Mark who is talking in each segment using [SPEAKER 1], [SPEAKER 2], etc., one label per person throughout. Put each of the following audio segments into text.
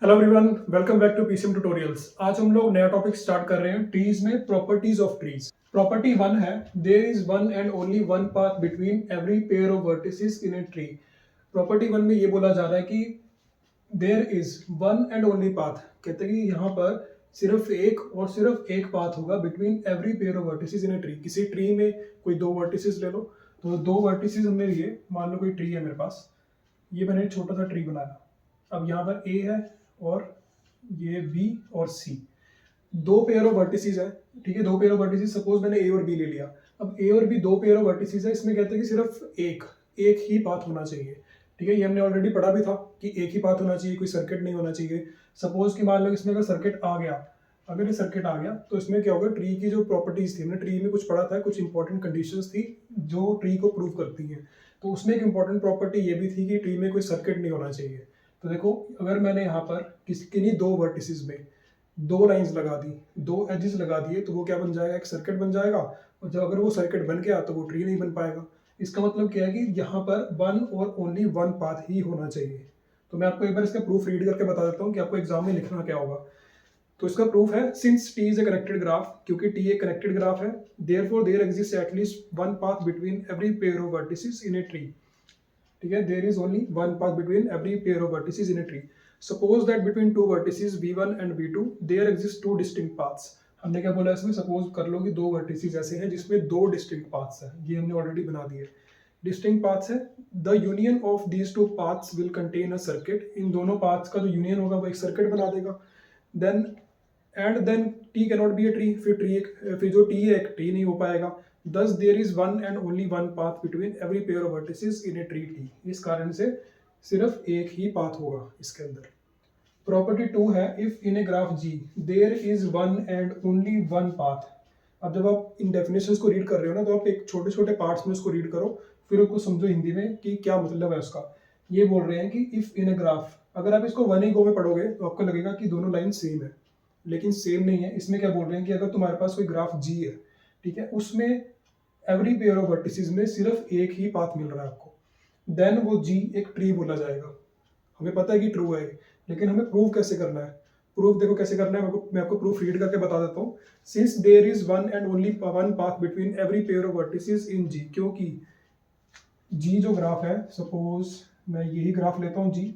[SPEAKER 1] Hello everyone, welcome back to PCM tutorials. आज हम लोग नया टॉपिक स्टार्ट कर रहे हैं ट्रीज में, properties of trees. Property one है, there is one and only one path between every pair of vertices in a tree. Property one में ये बोला जा रहा है कि there is one and only path, कहते हैं कि यहाँ पर सिर्फ एक पाथ होगा between every pair of vertices in a tree. किसी ट्री में कोई दो वर्टिसेस ले लो, तो दो वर्टिसेस हमने लिए, मान लो कोई ट्री है मेरे पास, ये मैंने एक छोटा सा ट्री बनाया। अब यहाँ पर ए है और ये बी और सी, दो पेयर ऑफ वर्टिसेस है। ठीक है, दो पेयर ऑफ वर्टिसेस, सपोज मैंने ए और बी ले लिया। अब ए और बी दो पेयर ऑफ वर्टिसेस है, इसमें कहते हैं कि सिर्फ एक ही पाथ होना चाहिए। ठीक है, ये हमने ऑलरेडी पढ़ा भी था कि एक ही पाथ होना चाहिए, कोई सर्किट नहीं होना चाहिए। सपोज कि मान लो इसमें अगर सर्किट आ गया, अगर ये सर्किट आ गया तो इसमें क्या होगा, ट्री की जो प्रॉपर्टीज थी, हमने ट्री में कुछ पढ़ा था, कुछ इंपॉर्टेंट कंडीशंस थी जो ट्री को प्रूव करती हैं। तो उसमें एक इंपॉर्टेंट प्रॉपर्टी ये भी थी कि ट्री में कोई सर्किट नहीं होना चाहिए। तो देखो, अगर मैंने यहाँ पर किन्हीं दो वर्टिसेस में दो लाइंस लगा दी, दो एजेस लगा दिए, तो वो क्या बन जाएगा, एक सर्किट बन जाएगा। और जब अगर वो सर्किट बन गया तो वो ट्री नहीं बन पाएगा। इसका मतलब क्या है कि यहाँ पर वन और ओनली वन पाथ ही होना चाहिए। तो मैं आपको एक बार इसका प्रूफ रीड करके बता देता हूँ कि आपको एग्जाम में लिखना क्या होगा। तो इसका प्रूफ है, since T is a connected graph, क्योंकि टी एक कनेक्टेड ग्राफ है, therefore there exist at least one path between every pair of vertices in a tree. ठीक है, there is only one path between every pair of vertices in a tree. Suppose that between two vertices v1 and v2 there exist two distinct paths. हमने क्या बोला इसमें, suppose कर लो कि दो वर्टिसेस ऐसे हैं जिसमें दो डिस्टिंक्ट पाथ्स हैं, ये हमने ऑलरेडी बना दिए। डिस्टिंक्ट पाथ्स है, the union of these two paths will contain a circuit. इन दोनों पाथ्स का जो यूनियन होगा वो एक सर्किट बना देगा। Then then T cannot be a tree, फिर जो टी है एक ट्री नहीं हो पाएगा। Thus there is one and only one path between every pair of vertices in a tree T। इस कारण से सिर्फ एक ही पाथ होगा इसके अंदर। प्रॉपर्टी टू है, if in a graph G there is one and only one path. अब जब आप इन डेफिनेशंस को रीड कर रहे हो ना, तो आप एक छोटे छोटे पार्ट्स में उसको रीड करो, फिर उसको समझो हिंदी में कि क्या मतलब है उसका। ये बोल रहे हैं कि इफ इन ए ग्राफ, अगर आप इसको वन ही गो में पढ़ोगे तो आपको लगेगा कि दोनों लाइन सेम है, लेकिन सेम नहीं है। इसमें क्या बोल रहे हैं कि अगर तुम्हारे पास कोई ग्राफ G है, ठीक है, उसमें एवरी पेयर ऑफ वर्टिसेस में सिर्फ एक ही पाथ मिल रहा है आपको, देन वो जी एक ट्री बोला जाएगा। हमें पता है कि ट्रू है, लेकिन हमें प्रूव कैसे करना है। प्रूफ देखो कैसे करना है, मैं आपको प्रूफ रीड करके बता देता हूँ। Since there is one and only one path between every pair of vertices in G, क्योंकि जी जो ग्राफ है, सपोज मैं यही ग्राफ लेता हूँ, जी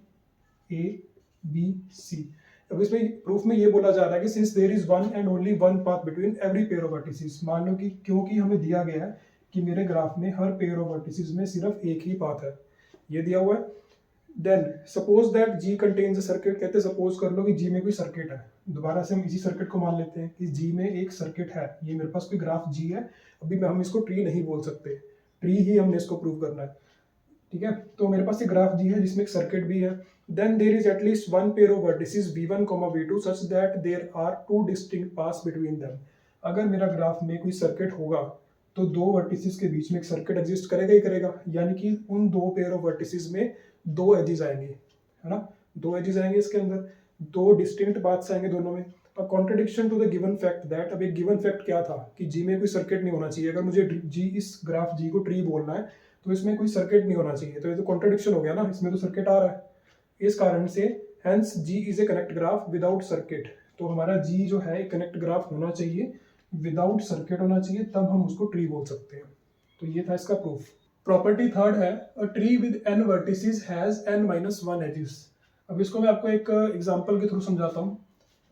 [SPEAKER 1] ए बी सी। अब इसमें प्रूफ में ये बोला जा रहा है कि since there is one and only one path between every pair of vertices, मान लो कि क्योंकि हमें दिया गया है कि मेरे ग्राफ में हर पेयर ऑफ वर्टिसेस में सिर्फ एक ही पाथ है, ये दिया हुआ है। Then suppose that G contains a circuit, कहते सपोज कर लो कि जी में कोई सर्किट है। दोबारा से हम इसी सर्किट को मान लेते हैं कि जी में एक सर्किट है। ये मेरे पास कोई ग्राफ जी है, अभी हम इसको ट्री नहीं बोल सकते, ट्री ही हमने इसको प्रूव करना है। ठीक है, तो मेरे पास एक ग्राफ जी है जिसमें एक सर्किट भी है। Then there is at least one pair of vertices v1, v2 such that there are two distinct paths between them. अगर मेरा ग्राफ में कोई सर्किट होगा तो दो वर्टिसेस के बीच में एक सर्किट एग्जिस्ट करेगा ही करेगा, यानी कि उन दो पेयर ऑफ वर्टिसेस में दो एजेस आएंगे, है ना, दो एजेस आएंगे इसके अंदर, दो डिस्टिंक्ट पाथ्स आएंगे दोनों में। A contradiction to the given fact that, अब एक गिवन फैक्ट क्या था कि जी में कोई सर्किट नहीं होना चाहिए। अगर मुझे जी, इस ग्राफ जी को ट्री बोलना है तो इसमें कोई सर्किट नहीं होना चाहिए, तो ये तो कॉन्ट्रडिक्शन हो गया ना, इसमें तो सर्किट आ रहा है। इस कारण से hence G is a connect graph without circuit. तो हमारा जी जो है कनेक्ट ग्राफ होना चाहिए, विदाउट सर्किट होना चाहिए, तब हम उसको ट्री बोल सकते हैं। तो ये था इसका प्रूफ। प्रॉपर्टी थर्ड है, a tree with n vertices has n minus one edges. अब इसको मैं आपको एक एग्जांपल के थ्रू समझाता हूँ।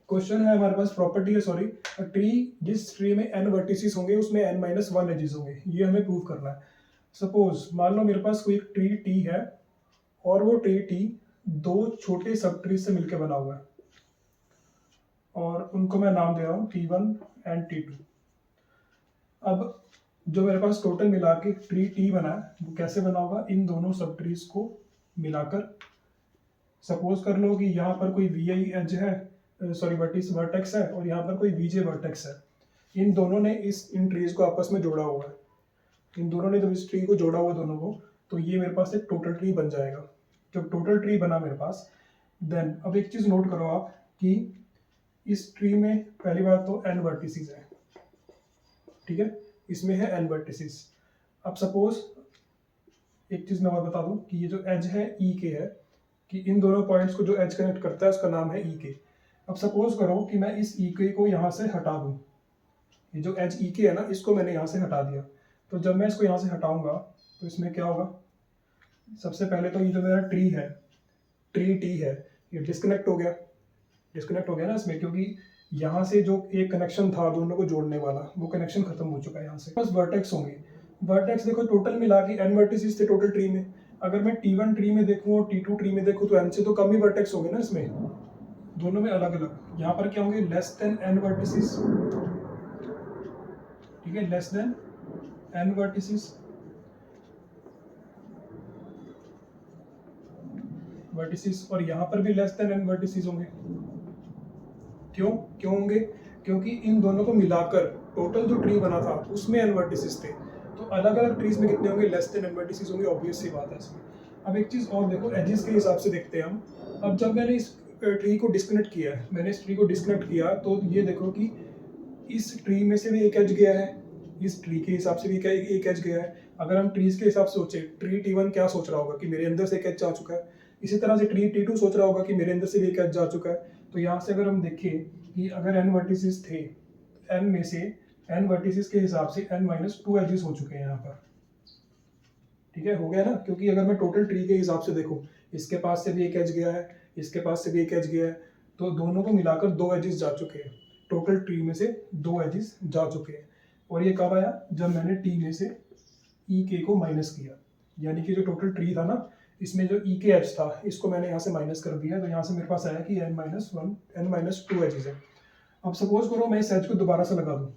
[SPEAKER 1] क्वेश्चन है हमारे पास, प्रॉपर्टी है सॉरी, अ ट्री, जिस ट्री में n वर्टिसेस होंगे उसमें n माइनस वन एजेस होंगे, ये हमें प्रूव करना है। सपोज मान लो मेरे पास कोई एक ट्री टी है और वो ट्री टी दो छोटे सब ट्री से मिलकर बना हुआ है, और उनको मैं नाम दे रहा हूँ T1 एंड T2। अब जो मेरे पास टोटल मिला के ट्री टी बना है, वो कैसे बना होगा, इन दोनों सब ट्रीज को मिलाकर। सपोज कर लो कि यहाँ पर कोई वी आई एज है, सॉरी वर्टेक्स है, और यहाँ पर कोई वी जे वर्टेक्स है। इन दोनों ने इन ट्रीज को आपस में जोड़ा हुआ है। इन दोनों ने जब इस ट्री को जोड़ा हुआ दोनों को, तो ये मेरे पास एक टोटल ट्री बन जाएगा। जब टोटल ट्री बना मेरे पास, देन अब एक चीज नोट करो आप कि इस ट्री में पहली बात तो n वर्टिसेस है, ठीक है, इसमें है n वर्टिसेस। अब सपोज एक चीज मैं और बता दूं कि ये जो एज है ई के है, कि इन दोनों पॉइंट्स को जो एज कनेक्ट करता है उसका नाम है ई के। अब सपोज करो कि मैं इस ई के को यहाँ से हटा दूँ, ये जो एज ई के है ना, इसको मैंने यहाँ से हटा दिया। तो जब मैं इसको यहाँ से हटाऊंगा तो इसमें क्या होगा, सबसे पहले तो ये जो मेरा ट्री है, ट्री टी है, ये डिस्कनेक्ट हो गया, डिस्कनेक्ट हो गया ना इसमें, क्योंकि यहाँ से जो एक कनेक्शन था दोनों को जोड़ने वाला, वो कनेक्शन खत्म हो चुका है यहाँ से। बस वर्टेक्स होंगे, वर्टेक्स देखो टोटल मिला के n वर्टिसेस थे टोटल ट्री में। अगर मैं T1 ट्री में देखूँ और T2 ट्री में देखूँ तो n से तो कम ही वर्टेक्स होंगे ना इसमें, दोनों में अलग अलग। यहाँ पर क्या होंगे, लेस देन n वर्टिसेस, ठीक है, less than n vertices, vertices, और यहाँ पर भी लेस देन n वर्टिसेस होंगे। क्यों क्यों होंगे, क्योंकि इन दोनों को मिलाकर टोटल जो ट्री बना था उसमें n वर्टिसेस थे, तो अलग अलग ट्रीज में कितने होंगे, लेस देन n वर्टिसेस होंगे, ऑब्वियस सी बात है इसमें। अब एक चीज़ और देखो, एजेस के हिसाब से देखते हैं हम। अब जब मैंने इस ट्री को डिस्कनेक्ट किया है, मैंने इस ट्री को डिस्कनेक्ट किया, तो ये देखो कि इस ट्री में से भी एक एज गया है, इस ट्री के हिसाब से भी क्या एक एज गया है। अगर हम ट्रीज के हिसाब से सोचे, ट्री T1 क्या सोच रहा होगा कि मेरे अंदर से एक एज जा चुका है, इसी तरह से ट्री T2 सोच रहा होगा कि मेरे अंदर से भी एक एज जा चुका है। तो यहाँ से अगर हम देखें कि अगर n वर्टिसेस थे, n में से n वर्टिसेस के हिसाब से n-2 एजेस हो चुके हैं यहाँ पर, ठीक है, हो गया ना। क्योंकि अगर मैं टोटल ट्री के हिसाब से देखूँ, इसके पास से भी एक एज गया है, इसके पास से भी एक एज गया है, तो दोनों को मिलाकर 2 एजेस जा चुके हैं, टोटल ट्री में से 2 एजेस जा चुके हैं। और ये कब आया, जब मैंने टी में से ई के को माइनस किया, यानी कि जो टोटल ट्री था ना, इसमें जो ई के एज था, इसको मैंने यहाँ से माइनस कर दिया, तो यहाँ से मेरे पास आया कि n-2 एजेस है। अब सपोज करो मैं इस एज को दोबारा से लगा दूँ,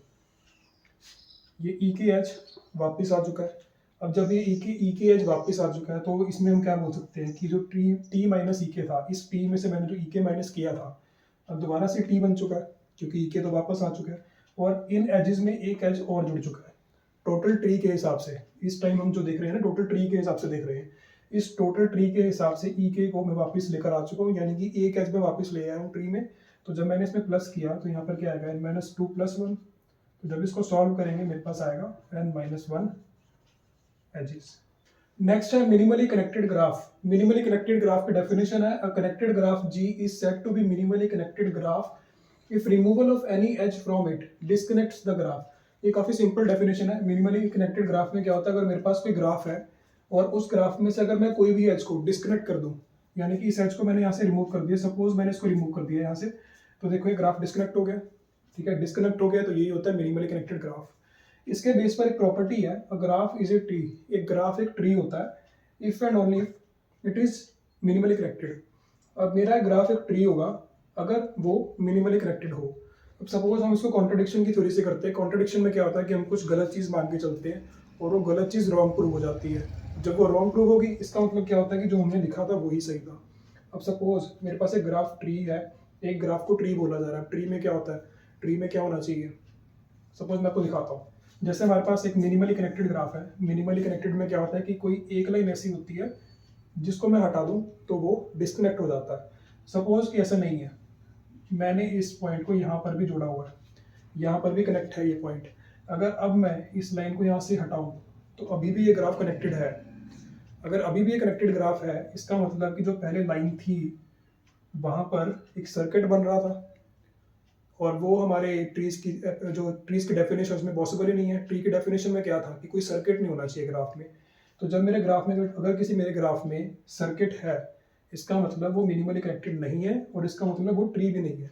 [SPEAKER 1] ये ई के एज वापस आ चुका है। अब जब ये ई के एज वापस आ चुका है, तो इसमें हम क्या बोल सकते हैं कि जो टी माइनस ई के था, इस टी में से मैंने जो ई के माइनस किया था, अब दोबारा से टी बन चुका है, क्योंकि ई के तो वापस आ चुका है, और इन एजेस में एक एज और जुड़ चुका है टोटल ट्री के हिसाब से। इस टाइम हम जो देख रहे हैं ना, टोटल ट्री के हिसाब से देख रहे हैं, इस टोटल ट्री के हिसाब से ई के को मैं वापस लेकर आ चुका हूँ, यानी कि एक एज में वापस ले आया हूँ ट्री में। तो जब मैंने इसमें प्लस किया तो यहाँ पर क्या आएगा, n-2 + 1। तो जब इसको सॉल्व करेंगे मेरे पास आएगा n-1 एजेस। नेक्स्ट है minimally connected graph. Minimally connected graph की डेफिनेशन है, a connected graph G is said to be minimally connected graph if removal of any edge from it disconnects the graph. ये काफ़ी सिंपल डेफिनेशन है। Minimally connected graph में क्या होता है, अगर मेरे पास कोई ग्राफ है और उस ग्राफ में से अगर मैं कोई भी एज को डिस्कनेक्ट कर दूं, यानी कि इस एज को मैंने यहाँ से रिमूव कर दिया, सपोज मैंने इसको रिमूव कर दिया यहाँ से, तो देखो ये ग्राफ डिस्कनेक्ट हो गया, ठीक है, डिस्कनेक्ट हो गया, तो यही होता है मिनिमली कनेक्टेड ग्राफ। इसके बेस पर एक प्रॉपर्टी है, a graph is a tree, एक ग्राफ एक ट्री होता है if and only it is minimally connected. अब मेरा ग्राफ एक ट्री होगा अगर वो मिनिमली कनेक्टेड हो। अब सपोज हम इसको कॉन्ट्रडिक्शन की थ्योरी से करते हैं। कॉन्ट्रडिक्शन में क्या होता है कि हम कुछ गलत चीज़ मान के चलते हैं और वो गलत चीज़ रॉन्ग प्रूव हो जाती है। जब वो रॉन्ग प्रूव होगी, इसका मतलब क्या होता है कि जो हमने लिखा था वही सही था। अब सपोज मेरे पास एक ग्राफ ट्री है, एक ग्राफ को ट्री बोला जा रहा है। ट्री में क्या होता है, ट्री में क्या होना चाहिए, सपोज मैं आपको दिखाता हूँ। जैसे हमारे पास एक मिनिमली कनेक्टेड ग्राफ है, मिनिमली कनेक्टेड में क्या होता है कि कोई एक लाइन ऐसी होती है जिसको मैं हटा दूँ तो वो डिस्कनेक्ट हो जाता है। सपोज कि ऐसा नहीं है, मैंने इस पॉइंट को यहाँ पर भी जोड़ा हुआ है, यहाँ पर भी कनेक्ट है ये पॉइंट। अगर अब मैं इस लाइन को यहाँ से हटाऊँ तो अभी भी ये ग्राफ कनेक्टेड है। अगर अभी भी ये कनेक्टेड ग्राफ है, इसका मतलब कि जो पहले लाइन थी वहाँ पर एक सर्किट बन रहा था, और वो हमारे ट्रीज की डेफिनेशन उसमें पॉसिबल ही नहीं है। ट्री की डेफिनेशन में क्या था कि कोई सर्किट नहीं होना चाहिए ग्राफ में। तो जब मेरे ग्राफ में अगर किसी मेरे ग्राफ में सर्किट है, इसका मतलब वो मिनिमली कनेक्टेड नहीं है, और इसका मतलब वो ट्री भी नहीं है।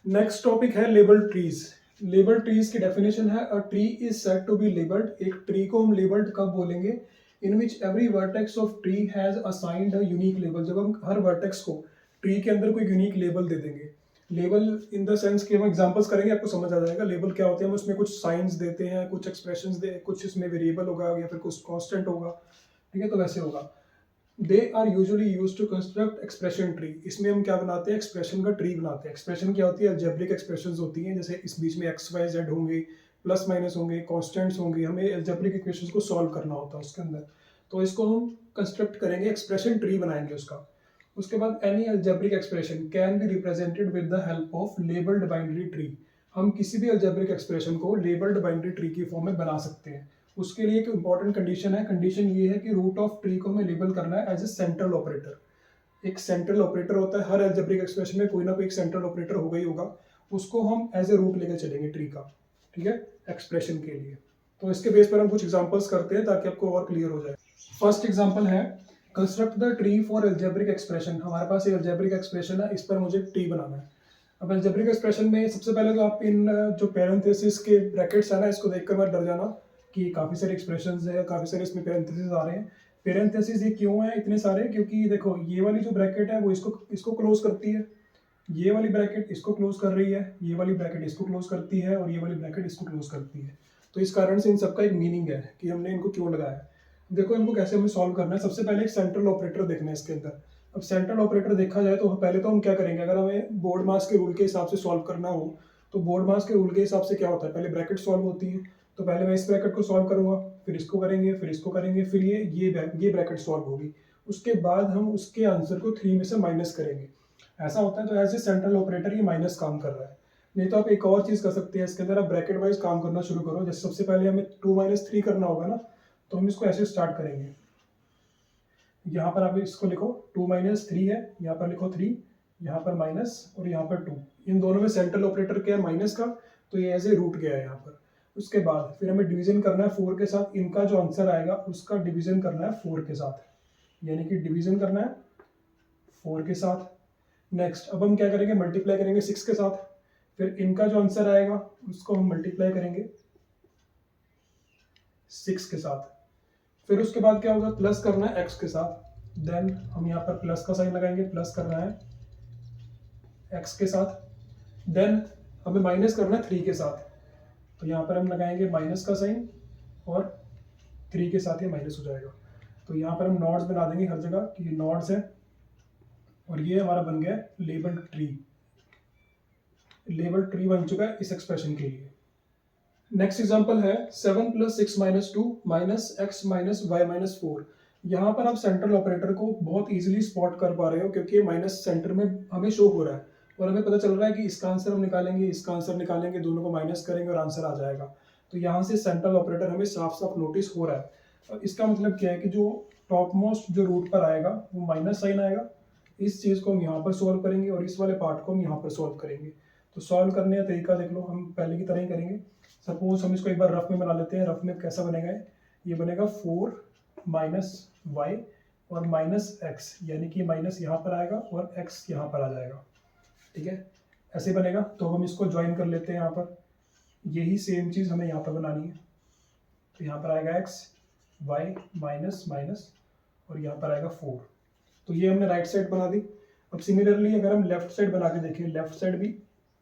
[SPEAKER 1] नेक्स्ट टॉपिक है लेबल्ड ट्रीज। लेबल्ड ट्रीज की डेफिनेशन है, a tree is said to be labelled. एक ट्री को हम लेबल्ड कब बोलेंगे, in which every vertex of tree has assigned a unique label. जब हम हर वर्टेक्स को ट्री के अंदर कोई यूनिक लेबल दे देंगे। लेबल इन द सेंस कि हम एग्जांपल्स करेंगे, आपको समझ आ जाएगा लेबल क्या होते हैं। हम उसमें कुछ साइंस देते हैं, कुछ एक्सप्रेशंस दे, कुछ इसमें वेरिएबल होगा या फिर कुछ कांस्टेंट होगा, ठीक है, तो वैसे होगा। They are usually use to construct expression tree. इसमें हम क्या बनाते हैं, एक्सप्रेशन का ट्री बनाते हैं। एक्सप्रेशन क्या होती है, अलजेब्रिक एक्सप्रेशंस होती हैं, जैसे इस बीच में एक्स वाई जेड होंगे, प्लस माइनस होंगे, कॉन्स्टेंट्स होंगे, हमें अलजेब्रिक इक्वेशंस को सॉल्व करना होता है उसके अंदर। तो इसको हम कंस्ट्रक्ट करेंगे, एक्सप्रेशन ट्री बनाएंगे उसका। उसके बाद any algebraic expression can be represented with the help of labelled binary tree. हम किसी भी अलजेब्रिक एक्सप्रेशन को लेबल्ड बाइनरी ट्री की फॉर्म में बना सकते हैं। उसके लिए एक इंपॉर्टेंट कंडीशन है, कंडीशन ये है कि रूट ऑफ ट्री को हमें लेबल करना है एज ए सेंट्रल ऑपरेटर। एक सेंट्रल ऑपरेटर होता है, हर अलजेब्रिक एक्सप्रेशन में कोई ना कोई एक सेंट्रल ऑपरेटर होगा ही होगा, उसको हम एज ए रूट लेकर चलेंगे ट्री का, ठीक है, एक्सप्रेशन के लिए। तो इसके बेस पर हम कुछ एग्जांपल्स करते हैं ताकि आपको और क्लियर हो जाए। फर्स्ट एग्जांपल है construct the tree for algebraic expression. हमारे पास एक अलजेब्रिक एक्सप्रेशन है, इस पर मुझे ट्री बनाना है। अब अलजेब्रिक एक्सप्रेशन में सबसे पहले तो आप इन जो पैरेंथेसिस के ब्रैकेट्स है ना, इसको देखकर मत डर जाना कि काफ़ी सारे एक्सप्रेशंस है, काफ़ी सारे इसमें पैरेंथेसिस आ रहे हैं। पैरेंथेसिस ये क्यों है इतने सारे, क्योंकि देखो ये वाली जो ब्रैकेट है वो इसको क्लोज करती है, ये वाली ब्रैकेट इसको क्लोज कर रही है, ये वाली ब्रैकेट इसको क्लोज करती है, और ये वाली ब्रैकेट इसको क्लोज करती है। तो इस कारण से इन सबका एक मीनिंग है कि हमने इनको क्यों लगाया। देखो इनको कैसे हमें सॉल्व करना है। सबसे पहले एक सेंट्रल ऑपरेटर देखना है इसके अंदर। अब सेंट्रल ऑपरेटर देखा जाए तो पहले तो हम क्या करेंगे, अगर हमें बोर्ड मास के रूल के हिसाब से सॉल्व करना हो तो बोर्ड मास के रूल के हिसाब से क्या होता है, पहले ब्रैकेट सॉल्व होती है। तो पहले मैं इस ब्रैकेट को सॉल्व करूंगा, फिर इसको करेंगे, फिर इसको करेंगे, फिर ये ब्रैकेट सॉल्व होगी। उसके बाद हम उसके आंसर को 3 में से माइनस करेंगे। ऐसा होता है। तो एज ए सेंट्रल ऑपरेटर ये माइनस काम कर रहा है। नहीं तो आप एक और चीज़ कर सकते हैं, इसके अंदर आप ब्रैकेट वाइज काम करना शुरू करो। जैसे सबसे पहले हमें 2 - 3 करना होगा ना, तो हम इसको ऐसे स्टार्ट करेंगे। यहाँ पर आप इसको लिखो 2 - 3 है, यहाँ पर लिखो 3, यहाँ पर माइनस और यहाँ पर 2। इन दोनों में सेंट्रल ऑपरेटर क्या है, माइनस का, तो ये एज ए रूट गया है यहाँ पर। उसके बाद फिर हमें डिवीजन करना है 4 के साथ। इनका जो आंसर आएगा उसका डिवीजन करना है 4 के साथ, यानी कि डिवीजन करना है 4 के साथ। नेक्स्ट अब हम क्या करेंगे, मल्टीप्लाई करेंगे 6 के साथ। फिर इनका जो आंसर आएगा उसको हम मल्टीप्लाई करेंगे 6 के साथ। फिर उसके बाद क्या होगा, प्लस करना है x के साथ। देन हम यहाँ पर प्लस का साइन लगाएंगे, प्लस करना है x के साथ। देन हमें माइनस करना है 3 के साथ, तो यहाँ पर हम लगाएंगे माइनस का साइन और 3 के साथ ये माइनस हो जाएगा। तो यहाँ पर हम नॉट्स बना देंगे हर जगह कि ये नॉट्स है, और ये हमारा बन गया लेबल ट्री। लेबल ट्री बन चुका है इस एक्सप्रेशन के लिए। नेक्स्ट एग्जांपल है 7 + 6 - 2 - x - y - 4। यहाँ पर आप सेंट्रल ऑपरेटर को बहुत इजीली स्पॉट कर पा रहे हो, क्योंकि ये माइनस सेंटर में हमें शो हो रहा है और हमें पता चल रहा है कि इसका आंसर हम निकालेंगे, इसका आंसर निकालेंगे, दोनों को माइनस करेंगे और आंसर आ जाएगा। तो यहाँ से सेंट्रल ऑपरेटर हमें साफ साफ नोटिस हो रहा है। और इसका मतलब क्या है कि जो टॉप मोस्ट जो रूट पर आएगा वो माइनस साइन आएगा। इस चीज़ को हम यहाँ पर सॉल्व करेंगे और इस वाले पार्ट को हम यहाँ पर सॉल्व करेंगे। तो सॉल्व करने का तरीका देख लो, हम पहले की तरह ही करेंगे। सपोज हम इसको एक बार रफ में बना लेते हैं। रफ में कैसा बनेगा, ये बनेगा 4 - y और -x, यानी कि माइनस यहाँ पर आएगा और x यहाँ पर आ जाएगा, ठीक है, ऐसे बनेगा। तो हम इसको ज्वाइन कर लेते हैं यहाँ पर। यही सेम चीज़ हमें यहाँ पर बनानी है। तो यहाँ पर आएगा x, y माइनस माइनस और यहाँ पर आएगा 4। तो ये हमने राइट साइड बना दी। अब सिमिलरली अगर हम लेफ्ट साइड बना के देखें, लेफ्ट साइड भी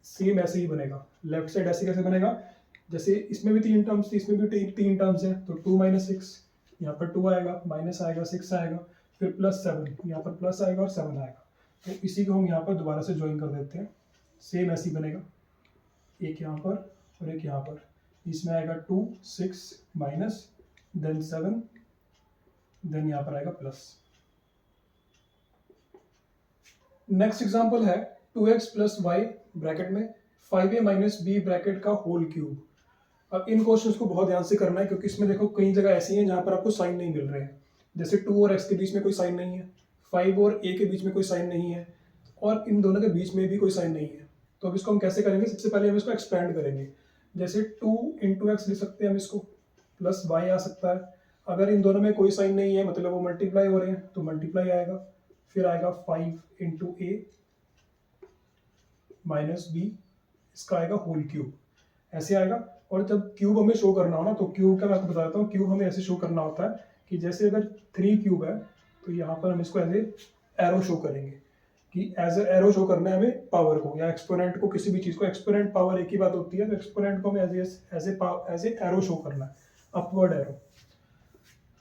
[SPEAKER 1] सेम ऐसे ही बनेगा। लेफ्ट साइड ऐसे कैसे बनेगा, जैसे इसमें भी 3 टर्म्स थी, इसमें भी 3 टर्म्स है। तो 2 - 6, यहाँ पर 2 आएगा, माइनस आएगा, 6 आएगा, फिर +7, यहाँ पर प्लस आएगा और 7 आएगा। तो इसी को हम यहाँ पर दोबारा से ज्वाइन कर देते हैं। सेम ऐसे ही बनेगा, एक यहाँ पर और एक यहाँ पर। इसमें आएगा 2 6 माइनस देन 7 देन यहाँ पर आएगा प्लस। नेक्स्ट एग्जांपल है 2x + y ब्रैकेट में 5a - b ब्रैकेट का होल क्यूब। अब इन क्वेश्चंस को बहुत ध्यान से करना है, क्योंकि इसमें देखो कई जगह ऐसी हैं जहाँ पर आपको साइन नहीं मिल रहे हैं। जैसे 2 और x के बीच में कोई साइन नहीं है, 5 और a के बीच में कोई साइन नहीं है, और इन दोनों के बीच में भी कोई साइन नहीं है। तो अब इसको हम कैसे करेंगे, सबसे पहले हम इसको एक्सपेंड करेंगे। जैसे 2 × x लिख सकते हैं हम इसको, प्लस y आ सकता है। अगर इन दोनों में कोई साइन नहीं है, मतलब वो मल्टीप्लाई हो रहे हैं, तो मल्टीप्लाई आएगा। फिर आएगा 5 × a - b, इसका आएगा होल क्यूब, ऐसे आएगा। और जब क्यूब हमें शो करना हो ना, तो क्यूब का मैं आपको बताता हूँ। क्यूब हमें ऐसे शो करना होता है कि जैसे अगर 3 क्यूब है तो यहाँ पर हम इसको एज ए एरो शो करेंगे, कि एज ए एरो शो करना है हमें पावर को या एक्सपोनेंट को, किसी भी चीज़ को। एक्सपोनेंट पावर एक ही बात होती है, तो एक्सपोनेंट को हमें एज ए एरो शो करना है, अपवर्ड एरो।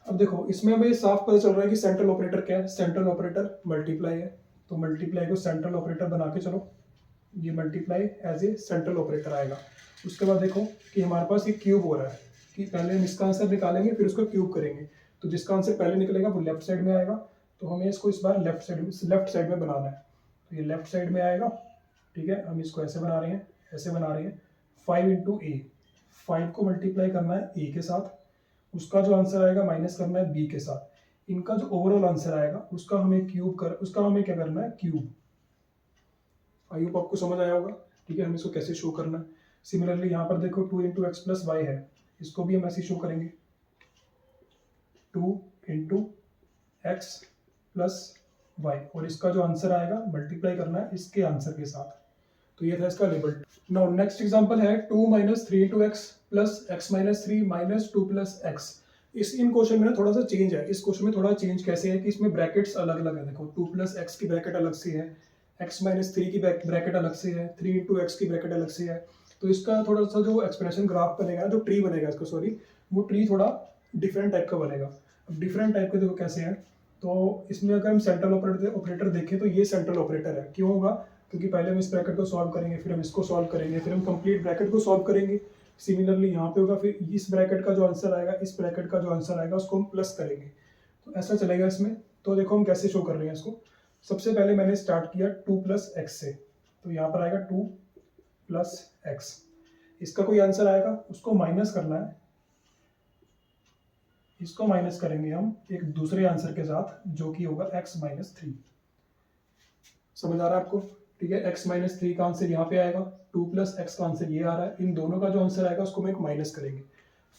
[SPEAKER 1] अब देखो इसमें हमें साफ पता चल रहा है कि सेंट्रल ऑपरेटर क्या है। सेंट्रल ऑपरेटर मल्टीप्लाई है, तो मल्टीप्लाई को सेंट्रल ऑपरेटर बना के चलो, ये multiply as a central operator आएगा। उसके बाद देखो कि हमारे पास ये क्यूब हो रहा है, कि पहले हम इसका आंसर निकालेंगे फिर उसको क्यूब करेंगे। तो जिसका आंसर पहले निकलेगा वो लेफ्ट साइड में आएगा, तो हमें इसको इस बार लेफ्ट साइड में बनाना है। तो ये लेफ्ट साइड में आएगा, ठीक है। हम इसको ऐसे बना रहे हैं, ऐसे बना रहे हैं। 5 × a, 5 को मल्टीप्लाई करना है a के साथ, उसका जो आंसर आएगा माइनस करना है b के साथ। इनका जो ओवरऑल आंसर आएगा उसका हमें क्या करना है, क्यूब। आई होप आपको समझ आया होगा। ठीक है, हमें इसको कैसे शो करना है। सिमिलरली यहाँ पर देखो 2 इंटू एक्स प्लस वाई है, इसको भी हम ऐसे शो करेंगे 2 इंटू एक्स प्लस वाई, और इसका जो आंसर आएगा मल्टीप्लाई करना है इसके आंसर के साथ। तो ये था इसका लेबल। नाउ नेक्स्ट एग्जांपल है 2 minus 3 into x plus x minus 3 minus 2 plus x. इन क्वेश्चन में ना थोड़ा सा चेंज है। इस क्वेश्चन में थोड़ा चेंज कैसे है कि इसमें ब्रैकेट्स अलग अलग है। देखो 2 प्लस एक्स की ब्रैकेट अलग से है, एक्स माइनस 3 की ब्रैकेट अलग से है, 3 इंटू एक्स की ब्रैकेट अलग से है। तो इसका थोड़ा सा जो एक्सप्रेशन ग्राफ बनेगा, जो ट्री बनेगा इसका, सॉरी, वो ट्री थोड़ा डिफरेंट टाइप का बनेगा। अब डिफरेंट टाइप के देखो कैसे है। तो इसमें अगर हम सेंट्रल ऑपरेटर देखें तो ये सेंट्रल ऑपरेटर है। क्यों होगा? क्योंकि पहले हम इस ब्रैकेट को सॉल्व करेंगे, फिर हम इसको सॉल्व करेंगे, फिर हम कंप्लीट ब्रैकेट को सॉल्व करेंगे। सिमिलरली यहाँ पे होगा, फिर इस ब्रैकेट का जो आंसर आएगा, इस ब्रैकेट का जो आंसर आएगा उसको हम प्लस करेंगे। तो ऐसा चलेगा इसमें। तो देखो हम कैसे शो कर रहे हैं इसको। सबसे पहले मैंने स्टार्ट किया 2 प्लस एक्स से, तो यहाँ पर आएगा 2 प्लस एक्स। इसका कोई आंसर आएगा, उसको माइनस करना है। इसको माइनस करेंगे हम एक दूसरे आंसर के साथ, जो कि होगा x माइनस 3। समझ आ रहा है आपको? ठीक है, x माइनस 3 का आंसर यहाँ पे आएगा, 2 प्लस एक्स का आंसर ये आ रहा है। इन दोनों का जो आंसर आएगा उसको हम एक माइनस करेंगे।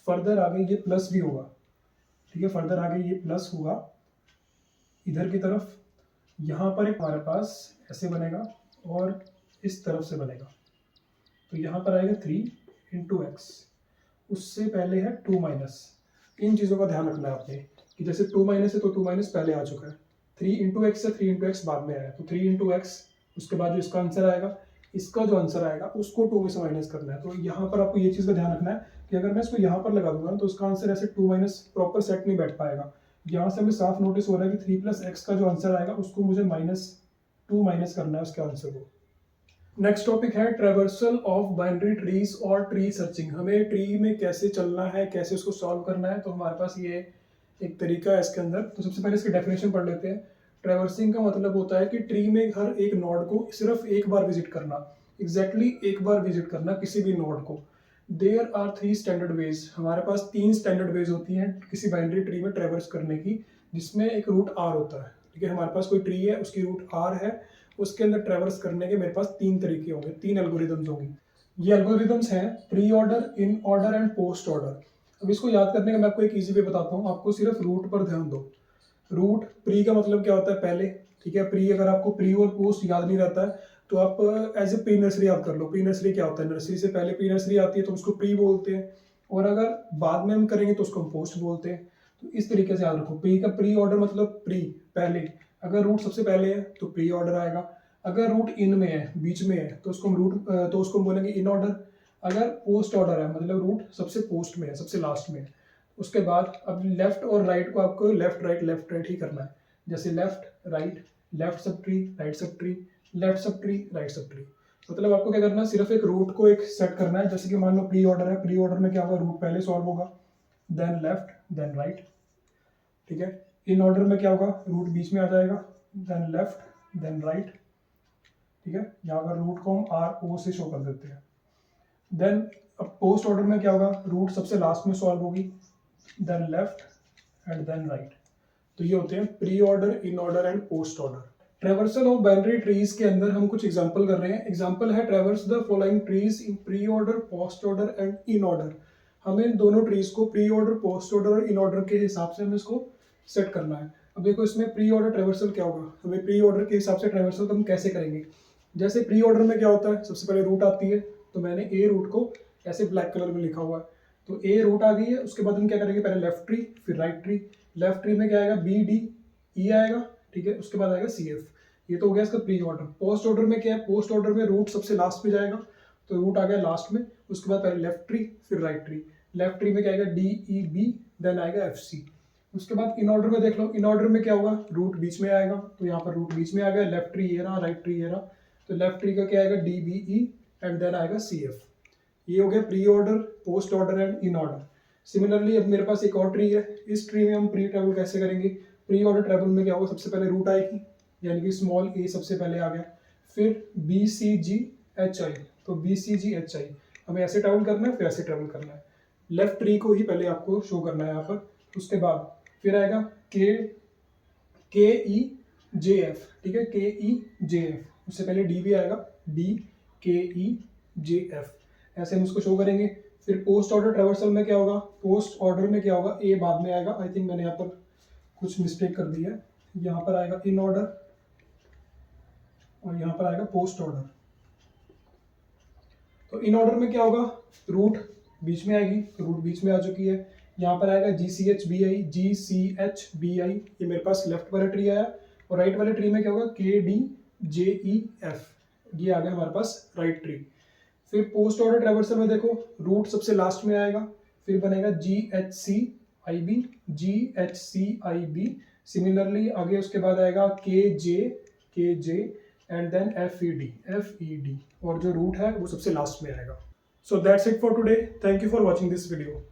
[SPEAKER 1] फर्दर आगे ये प्लस भी होगा। ठीक है, फर्दर आगे ये प्लस होगा इधर की तरफ। यहाँ पर एक हमारे पास ऐसे बनेगा और इस तरफ से बनेगा। तो यहाँ पर आएगा 3 इंटू एक्स, उससे पहले है 2 माइनस। इन चीज़ों का ध्यान रखना है आपने कि जैसे 2 माइनस है तो 2 माइनस पहले आ चुका है, 3 इंटू एक्स है, 3 इंटू एक्स बाद में आया। तो 3 इंटू एक्स, उसके बाद जो इसका आंसर आएगा, इसका जो आंसर आएगा उसको 2 में से माइनस करना है। तो यहाँ पर आपको ये चीज़ का ध्यान रखना है कि अगर मैं इसको यहाँ पर लगा दूंगा तो उसका आंसर ऐसे 2 माइनस प्रॉपर सेट नहीं बैठ पाएगा। यहाँ से हमें साफ नोटिस हो रहा है कि 3 प्लस एक्स का जो आंसर आएगा उसको मुझे -2 माइनस करना है उसके आंसर को। नेक्स्ट टॉपिक है ट्रेवर्सल ऑफ बाइनरी ट्रीज और ट्री सर्चिंग। हमें ट्री में कैसे चलना है, कैसे उसको सॉल्व करना है। तो हमारे पास ये एक तरीका है इसके अंदर। तो सबसे पहले इसकी डेफिनेशन पढ़ लेते हैं। ट्रेवर्सिंग का मतलब होता है कि ट्री में हर एक नोड को सिर्फ एक बार विजिट करना, एग्जैक्टली एक बार विजिट करना किसी भी नोड को। There are 3 standard ways. हमारे पास 3 स्टैंडर्ड वेज होती हैं किसी बाइनरी ट्री में ट्रेवर्स करने की, जिसमें एक रूट आर होता है। ठीक है, हमारे पास कोई ट्री है, उसकी रूट आर है, उसके अंदर ट्रेवर्स करने के मेरे पास 3 तरीके होंगे, 3 एल्गोरिदम्स होंगी। ये एल्गोरिदम्स हैं pre order, in order and post order. अब इसको याद करने का मैं आपको एक इजी वे बताता हूँ। आपको सिर्फ रूट पर ध्यान दो। रूट, प्री का मतलब क्या होता है, पहले। ठीक है, प्री, अगर आपको प्री और पोस्ट याद नहीं रहता है तो आप एज ए प्री नर्सरी याद कर लो। प्री नर्सरी क्या होता है, नर्सरी से पहले प्री नर्सरी आती है तो उसको प्री बोलते हैं, और अगर बाद में हम करेंगे तो उसको हम पोस्ट बोलते हैं। तो इस तरीके से याद रखो। प्री का प्री ऑर्डर मतलब प्री, पहले। अगर रूट सबसे पहले है तो प्री ऑर्डर आएगा। अगर रूट इन में है, बीच में है, तो उसको हम बोलेंगे इन ऑर्डर। अगर पोस्ट ऑर्डर है मतलब रूट सबसे पोस्ट में है, सबसे लास्ट में है। उसके बाद अब लेफ्ट और राइट को आपको लेफ्ट राइट ही करना है। जैसे left right, left sub tree, right sub tree, left sub tree, right sub tree. मतलब आपको क्या करना है, सिर्फ एक रूट को एक सेट करना है। जैसे कि मान लो प्री ऑर्डर है, प्री ऑर्डर में क्या होगा, रूट पहले सॉल्व होगा, देन लेफ्ट, देन राइट। ठीक है, इन ऑर्डर में क्या होगा, रूट बीच में आ जाएगा, देन लेफ्ट, देन राइट। ठीक है, यहाँ पर रूट को हम आर ओ से शो कर देते हैं। देन अब पोस्ट ऑर्डर में क्या होगा, रूट सबसे लास्ट में सॉल्व होगी, then left and then right. तो ये होते हैं pre order, in order and post order. Traversal of binary trees के अंदर हम कुछ एग्जांपल कर रहे हैं। एग्जांपल है ट्रेवर्स the following trees in pre order, post order and in order. हमें इन दोनों ट्रीज को प्री ऑर्डर, पोस्ट ऑर्डर और इन ऑर्डर के हिसाब से हमें इसको सेट करना है। अब देखो इसमें प्री ऑर्डर ट्रेवर्सल क्या होगा, हमें प्री ऑर्डर के हिसाब से ट्रेवर्सल हम कैसे करेंगे। जैसे प्री ऑर्डर में क्या होता है, सबसे पहले रूट आती है, तो मैंने ए रूट को ऐसे ब्लैक कलर में लिखा हुआ है। तो ए रूट आ गई है, उसके बाद हम क्या करेंगे, पहले लेफ्ट ट्री फिर राइट ट्री। लेफ्ट ट्री में क्या आएगा, बी डी ई आएगा। ठीक है, उसके बाद आएगा सी एफ। ये तो हो गया इसका प्री ऑर्डर। पोस्ट ऑर्डर में क्या है, पोस्ट ऑर्डर में रूट सबसे लास्ट में जाएगा, तो रूट आ गया लास्ट में। उसके बाद पहले लेफ्ट ट्री फिर राइट ट्री। लेफ्ट ट्री में क्या आएगा, डी ई बी, देन आएगा एफ सी। उसके बाद इन ऑर्डर में देख लो, इन ऑर्डर में क्या होगा, रूट बीच में आएगा, तो यहाँ पर रूट बीच में आ गया, लेफ्ट ट्री ये रहा, राइट ट्री ये रहा। तो लेफ्ट ट्री का क्या आएगा, D B E and then आएगा सी एफ। ये हो गया pre order, post order and in order. Similarly अब मेरे पास एक और ट्री है। इस ट्री में हम प्री ट्रेवल कैसे करेंगे, प्री ऑर्डर ट्रेवल में क्या होगा, सबसे पहले रूट आएगी, यानी कि स्मॉल ए सबसे पहले आ गया, फिर B C ji H I. तो B C ji H I हमें ऐसे ट्रेवल करना है, फिर ऐसे ट्रेवल करना है। लेफ्ट ट्री को ही पहले आपको शो करना है यहाँ पर। उसके बाद फिर आएगा के KEJF, ठीक है, KEJF, उससे पहले D भी आएगा, DKEJF, ऐसे हम उसको शो करेंगे। फिर पोस्ट ऑर्डर ट्रेवर्सल में क्या होगा, पोस्ट ऑर्डर में क्या होगा, ए बाद में आएगा। आई थिंक मैंने यहाँ पर कुछ मिस्टेक कर दी है, यहाँ पर आएगा इन ऑर्डर और यहाँ पर आएगा पोस्ट ऑर्डर। तो इन ऑर्डर में क्या होगा, रूट बीच में आएगी, रूट बीच में आ चुकी है। यहाँ पर आएगा GCHBI, GCHBI, ये मेरे पास लेफ्ट वाला ट्री आया, और राइट वाले ट्री में क्या होगा, KDJEF, ये आ गया हमारे पास राइट ट्री। फिर पोस्ट ऑर्डर ट्रेवर्सल में देखो, रूट सबसे लास्ट में आएगा, फिर बनेगा GHCIB, GHCIB, सिमिलरली आगे उसके बाद आएगा KJ एंड देन FED, और जो रूट है वो सबसे लास्ट में आएगा। So that's it for today, thank you for watching this video.